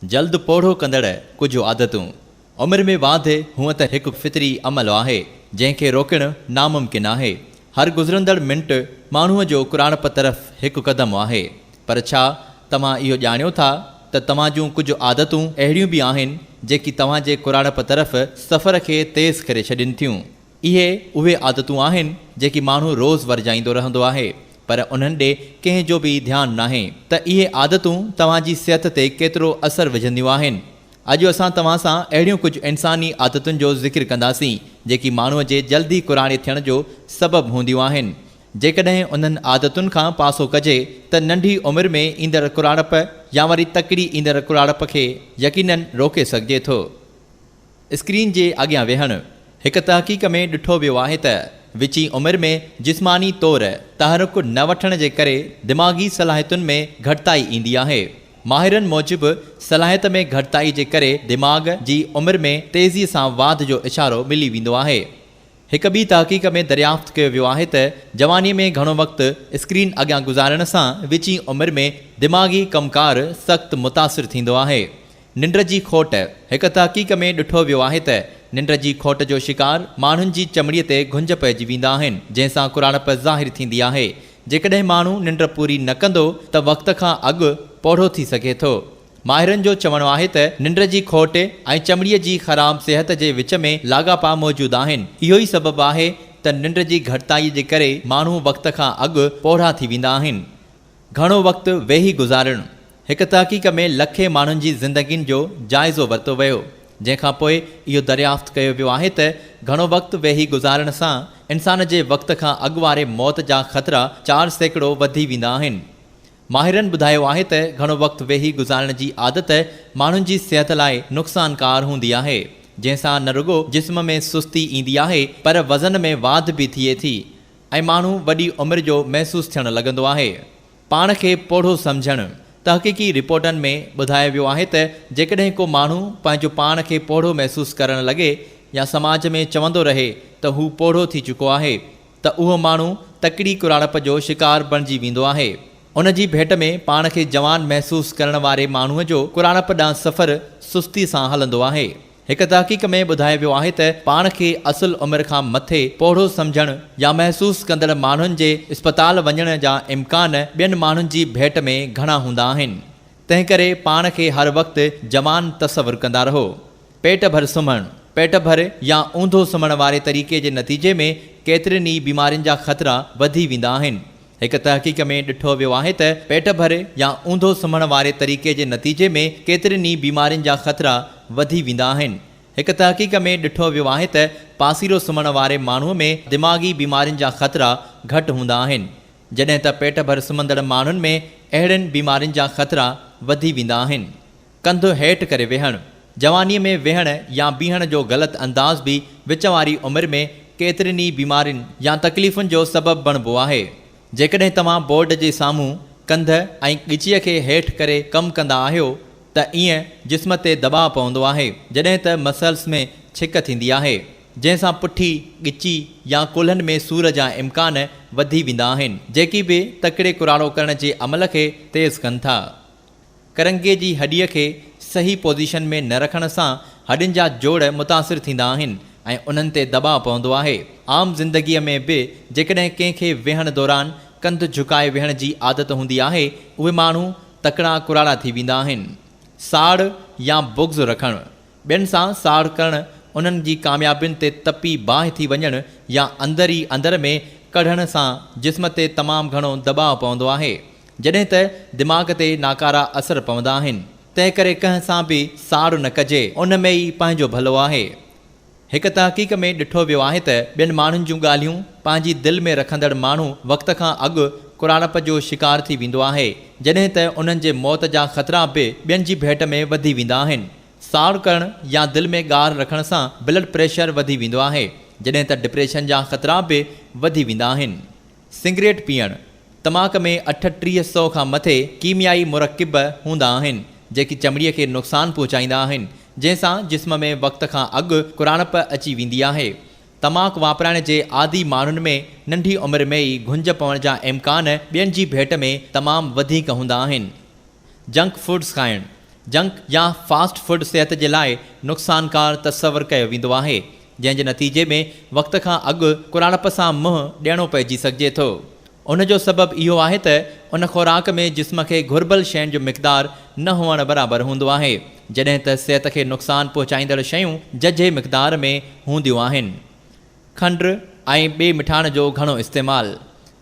जल्द पोढ़ो कंदड़ कुछ आदतूं। उमिरि में वाधि हूअं त हिकु फितरी अमल आहे जंहिंखे रोकणु नामुमकिन आहे। हर गुज़रंदड़ मिंट माण्हूअ जो क़ुरानप तरफ़ हिकु क़दम आहे। पर छा तव्हां इहो ॼाणियो था त तव्हां जूं कुझु आदतूं अहिड़ियूं बि आहिनि जेकी तव्हांजे क़ुरानप तरफ़ सफ़र खे तेज़ करे छॾनि थियूं। इहे उहे आदतूं आहिनि जेकी माण्हू रोज़ वरजाईंदो रहंदो आहे, पर उन्हनि ॾे कंहिं जो बि ध्यानु नाहे त इहे आदतूं तव्हांजी सिहत ते केतिरो असरु विझंदियूं आहिनि। अॼु असां तव्हां सां अहिड़ियूं कुझु इंसानी आदतुनि जो ज़िक्र कंदासीं जेकी माण्हूअ जे जल्दी क़ुरानी थियण जो सबबु हूंदियूं आहिनि। जेकॾहिं उन्हनि आदतुनि खां पासो कजे त नंढी उमिरि में ईंदड़ क़ुरानप या वरी तकड़ी ईंदड़ क़ुरानप खे यकीनन रोके सघिजे थो। स्क्रीन जे अॻियां वेहणु। हिकु तहक़ीक़ में ॾिठो वियो आहे त विची उमिरि में जिस्मानी तौरु तहरुक न वठण जे करे दिमाग़ी सलाहियतुनि में घटिताई ईंदी आहे। माहिरनि मूजिबि सलाहियत में घटिताई जे करे दिमाग़ जी उमिरि में तेज़ीअ सां वाध जो इशारो मिली वेंदो आहे। हिकु ॿी तहक़ीक़ में दरियाफ़्त कयो वियो आहे त जवानीअ में घणो वक़्तु स्क्रीन अॻियां गुज़ारण सां विची उमिरि में दिमाग़ी कमकार सख़्तु मुतासिर थींदो आहे। निंड जी खोट। हिकु तहक़ीक़ में ॾिठो वियो आहे त निंड जी खोट जो शिकार माण्हुनि जी चमड़ीअ ते घुंज पइजी वेंदा आहिनि, जंहिंसां क़ुरानप ज़ाहिर थींदी आहे। जेकॾहिं माण्हू निंड पूरी न कंदो त वक़्त खां अॻु पोढ़ो थी सघे थो। माहिरनि जो चवणु आहे त निंड जी खोट ऐं चमड़ीअ जी ख़राब सिहत जे विच में लाॻापा मौजूदु आहिनि। इहो ई सबबु आहे त निंड जी घटिताई जे करे माण्हू वक़्त खां अॻु पोढ़ा थी वेंदा आहिनि। घणो वक़्तु वेही गुज़ारणु। हिकु तहक़ीक़ में लखे माण्हुनि जी ज़िंदगियुनि जो जाइज़ो वरितो वियो, जंहिंखां पोइ इहो दरियाफ़्त कयो वियो आहे त घणो वक़्तु वेही गुज़ारण सां इंसान जे वक़्त खां अॻु वारे मौत जा ख़तरा 4% वधी वेंदा आहिनि। माहिरनि ॿुधायो आहे त घणो वक़्तु वेही गुज़ारण जी आदत माण्हुनि जी सिहत लाइ नुक़सानकार हूंदी आहे, जंहिंसां न रुॻो जिस्म में सुस्ती ईंदी आहे पर वज़न में वाध बि थिए थी ऐं माण्हू वॾी उमिरि जो महसूसु थियणु लॻंदो आहे। पाण खे पोढ़ो सम्झणु। तहक़ीक़ी रिपोर्टनि में ॿुधायो वियो आहे त जेकॾहिं को माण्हू पंहिंजो पाण खे पोढ़ो महसूसु करणु लॻे या समाज में चवंदो रहे त हू पोढ़ो थी चुको आहे त उहो माण्हू तकड़ी क़ुरानप जो शिकार बणिजी वेंदो आहे। उन जी भेट में पाण खे जवान महसूसु करण वारे माण्हूअ जो क़ुरानप ॾांहुं सफ़र सुस्ती सां हलंदो आहे। हिकु तहक़ीक़ में ॿुधायो वियो आहे त पाण खे असुल उमिरि खां मथे पोढ़ो सम्झणु या महसूसु कंदड़ माण्हुनि जे इस्पताल वञण जा इम्कान ॿियनि माण्हुनि जी भेट में घणा हूंदा आहिनि। तंहिं करे पाण खे हर वक़्तु जवान तसवुरु कंदा रहो। पेट भर सुम्हणु। पेट भर या ऊंधो सुम्हण वारे तरीक़े जे नतीजे में केतिरनि ई बीमारियुनि जा ख़तरा वधी वेंदा आहिनि। हिकु तहक़ीक़ में ॾिठो वियो आहे त पेट भर या ऊंधो सुम्हण वारे तरीक़े जे नतीजे में केतिरनि ई बीमारियुनि जा ख़तरा वधी वेंदा आहिनि। हिकु तहक़ीक़ में ॾिठो वियो आहे त पासीरो सुम्हण वारे माण्हूअ में दिमाग़ी बीमारियुनि जा ख़तरा घटि हूंदा आहिनि, जॾहिं त पेट भर सुम्हंदड़ माण्हुनि में अहिड़नि बीमारियुनि जा ख़तरा वधी वेंदा आहिनि। कंधु हेठि करे वेहणु। जवानीअ में वेहण या बीहण जो ग़लति अंदाज़ बि विच वारी उमिरि में केतिरनि ई बीमारियुनि या तकलीफ़ुनि जो सबबु बणिबो आहे। जेकॾहिं तव्हां बोर्ड जे साम्हूं कंध ऐं ॻिचीअ खे हेठि करे कमु कंदा आहियो त ईअं जिस्म ते दॿाउ पवंदो आहे, जॾहिं त मसल्स में छिक थींदी आहे, जंहिंसां पुठी ॻिची या कुल्हनि में सूर जा इम्कान वधी वेंदा आहिनि, जेकी बि तकिड़े कुराड़ो करण जे अमल खे तेज़ कनि था। करंगे जी हॾीअ खे सही पोज़ीशन में न रखण सां हॾियुनि जा जोड़ मुतासिर थींदा आहिनि ऐं उन्हनि ते दॿाउ पवंदो आहे। आम ज़िंदगीअ में बि जेकॾहिं कंहिंखे वेहण दौरान कंधु झुकाए वेहण जी आदत हूंदी आहे, उहे माण्हू तकिड़ा कुराड़ा थी वेंदा आहिनि। साड़ या बुग़्ज़ रखणु। ॿियनि सां साड़ करणु उन्हनि जी कामयाबियुनि ते तपी बाहि थी वञणु या अंदरि ई अंदर में कढण सां जिस्म ते तमामु घणो दॿाउ पवंदो आहे, जॾहिं त दिमाग़ ते नाकारा असर पवंदा आहिनि। तंहिं करे कंहिं सां बि साड़ न कजे, उन में ई पंहिंजो भलो आहे। हिकु तहक़ीक़ में ॾिठो वियो आहे त ॿियनि माण्हुनि जूं ॻाल्हियूं पंहिंजी दिलि में रखंदड़ माण्हू वक़्त खां अॻु क़ुरानप जो शिकार थी वेंदो आहे, जॾहिं त उन्हनि जे मौत जा ख़तरा बि ॿियनि जी भेट में वधी वेंदा आहिनि। साड़ करणु या दिलि में ॻार रखण सां ब्लड प्रेशर वधी वेंदो आहे, जॾहिं त डिप्रेशन जा ख़तरा बि वधी वेंदा आहिनि। सिगरेट पीअणु। तमाक में 3800 खां मथे कीमियाई मुरकिब हूंदा आहिनि जेकी चमड़ीअ खे नुक़सानु पहुचाईंदा आहिनि, जंहिंसां जिस्म में वक़्त खां अॻु क़ुरानप अची वेंदी आहे। तमाकु वापराइण जे आदी माण्हुनि में नंढी उमिरि में ई घुंज पवण जा इम्कान ॿियनि जी भेट में तमामु वधीक हूंदा आहिनि। जंक फूड्स खाइणु। जंक या फास्ट फूड सिहत जे लाइ नुक़सानकार तसवुरु कयो वेंदो आहे, जंहिंजे नतीजे में वक़्त खां अॻु कुराणप सां मुंहुं ॾियणो पइजी सघिजे थो। उन जो सबबु इहो आहे त उन खुराक में जिस्म खे घुर्बल शयुनि जो मिक़दारु न हुअणु बराबरि हूंदो आहे, जॾहिं त सिहत खे नुक़सानु पहुचाईंदड़ शयूं जझे मिक़दार में हूंदियूं आहिनि। खंडु ऐं ॿिए मिठाण जो घणो इस्तेमालु।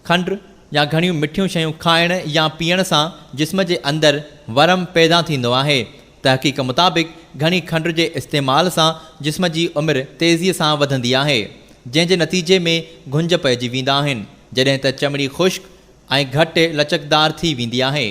खंडु या घणियूं मिठियूं शयूं खाइण या पीअण सां जिस्म जे अंदरि वरम पैदा थींदो आहे। तहक़ीक़ मुताबिक़ घणी खंड जे इस्तेमाल सां जिस्म जी उमिरि तेज़ीअ सां वधंदी आहे, जंहिंजे नतीजे में घुंज पइजी वेंदा आहिनि, जॾहिं त चमड़ी ख़ुश्क ऐं घटि लचकदार थी वेंदी आहे।